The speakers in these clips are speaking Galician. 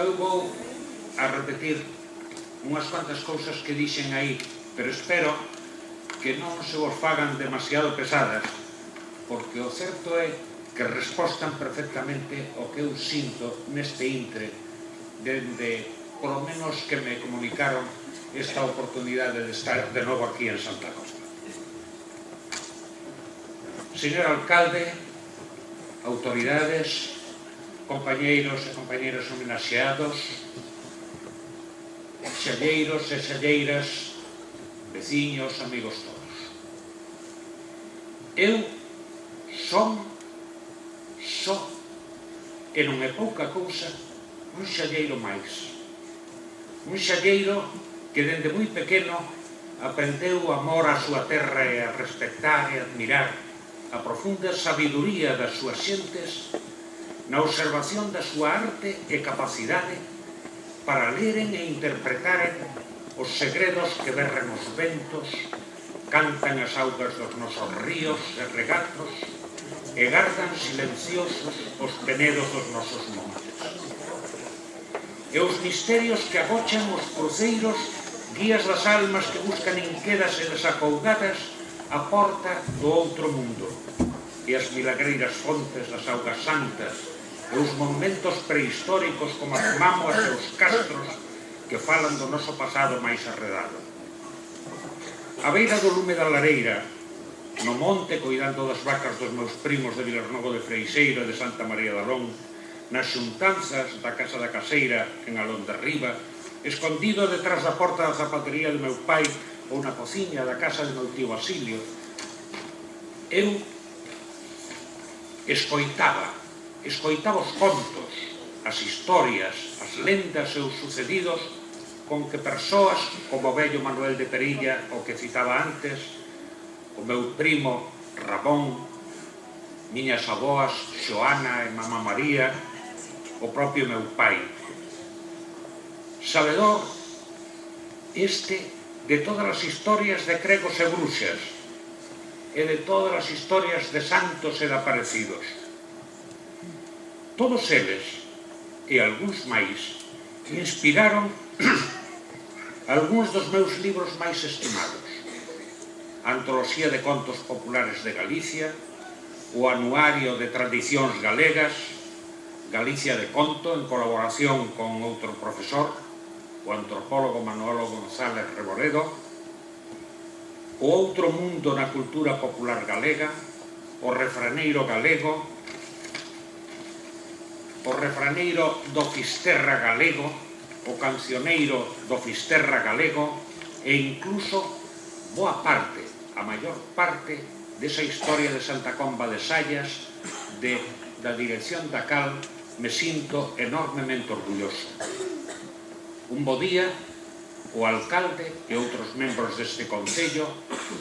eu vou a repetir unhas cuantas cousas que dixen aí, pero espero que non se vos fagan demasiado pesadas, porque o certo é que respostan perfectamente o que eu sinto neste intre dende, polo menos, que me comunicaron esta oportunidade de estar de novo aquí en Santa Costa. Señor alcalde, autoridades, compañeiros e compañeiras homenaxeados, xalleiros e xalleiras, veciños, amigos todos. Eu son, e non é pouca cousa, un xalleiro máis. Un xalleiro que dende moi pequeno aprendeu o amor á súa terra e a respectar e admirar a profunda sabiduría das súas xentes na observación da súa arte e capacidade para leren e interpretaren os segredos que berren os ventos, cantan as augas dos nosos ríos e regatos e gardan silenciosos os penedos dos nosos montes. E os misterios que agochan os cruceiros, guías das almas que buscan inquedas e desacougadas a porta do outro mundo, e as milagreiras fontes das augas santas e os monumentos prehistóricos como as mámoas e os castros que falan do noso pasado máis arredado. A beira do lume da lareira, no monte coidando das vacas dos meus primos de Vilarnovo de Freixeiro e de Santa María de Alón, nas xuntanzas da casa da caseira en Alón de Riba, escondido detrás da porta da zapatería do meu pai ou na cociña da casa do meu tío Basilio, eu escoitaba os contos, as historias, as lendas e os sucedidos con que persoas como o vello Manuel de Perilla, o que citaba antes, o meu primo Ramón, miñas aboas Xoana e mamá María, o propio meu pai. Sabedor este de todas as historias de cregos e bruxas e de todas as historias de santos e de aparecidos. Todos eles, e algúns máis, inspiraron algúns dos meus libros máis estimados: a Antoloxía de Contos Populares de Galicia, o Anuario de Tradicións Galegas, Galicia de Conto, en colaboración con outro profesor, o antropólogo Manolo González Reboredo, o Outro Mundo na Cultura Popular Galega, o Refraneiro Galego, o Refraneiro do Fisterra Galego, o Cancioneiro do Fisterra Galego e incluso boa parte, a maior parte, desa historia de Santa Comba de Sallas, da dirección da cal me sinto enormemente orgulloso. Un bo día, o alcalde e outros membros deste concello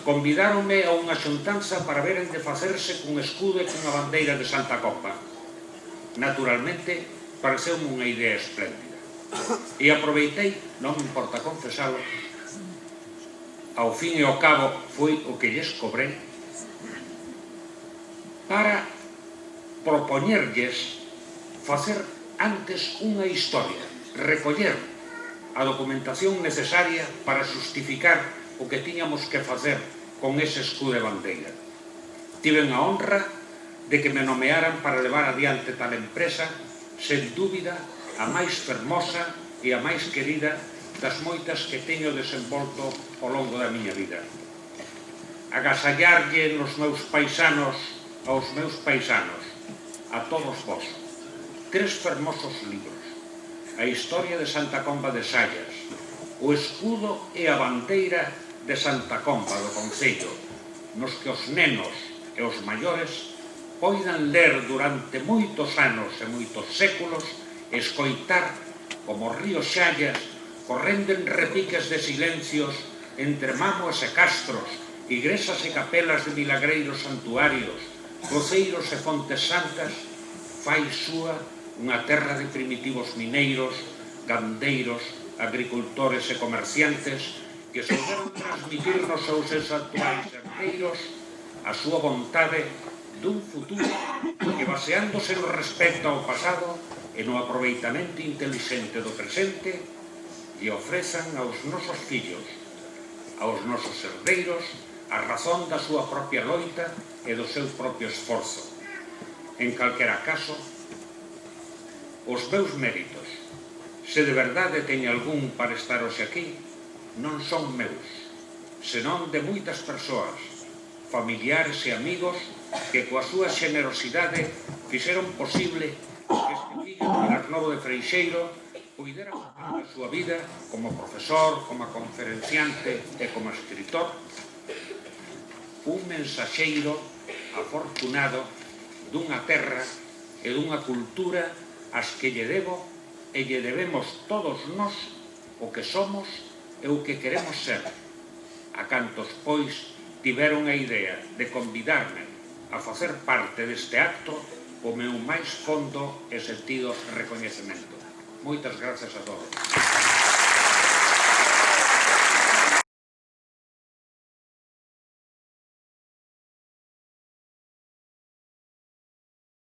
convidáronme a unha xuntanza para veren de facerse cun escudo e cunha bandeira de Santa Comba. Naturalmente, pareceume unha idea espléndida. E aproveitei, non me importa confesalo, ao fin e ao cabo foi o que lles cobrei, para propoñerlles facer antes unha historia, recoller a documentación necesaria para justificar o que tiñamos que facer con ese escudo e bandeira. Tiven a honra de que me nomearan para levar adiante tal empresa, sen dúbida a máis fermosa e a máis querida das moitas que teño desenvolto ao longo da miña vida. Agasallarlle nos meus paisanos, aos meus paisanos, a todos vos, 3 fermosos libros: a historia de Santa Comba de Sallas, o escudo e a bandeira de Santa Comba do concello, nos que os nenos e os maiores poidan ler durante moitos anos e moitos séculos e escoitar como o río Xallas correndo en repiques de silencios entre mámoas e castros, igresas e capelas de milagreiros santuarios, cruceiros e fontes santas, fai súa unha terra de primitivos mineiros, gandeiros, agricultores e comerciantes que souberon transmitirnos aos seus actuais herdeiros a súa vontade dun futuro que, baseándose no respecto ao pasado, e no aproveitamento intelixente do presente lle ofrezan aos nosos fillos, aos nosos herdeiros, a razón da súa propia loita e do seu propio esforzo. En calquera caso, os meus méritos, se de verdade teño algún para estar hoxe aquí, non son meus, senón de moitas persoas, familiares e amigos que coa súa xenerosidade fixeron posible que este fillo de Pilar Novo de Freixeiro puidera facer a súa vida como profesor, como conferenciante e como escritor un mensaxeiro afortunado dunha terra e dunha cultura as que lle debo e lle debemos todos nós o que somos e o que queremos ser. A cantos, pois, tiveron a idea de convidarme a facer parte deste acto o meu máis fondo e sentido recoñecemento. Moitas grazas a todos.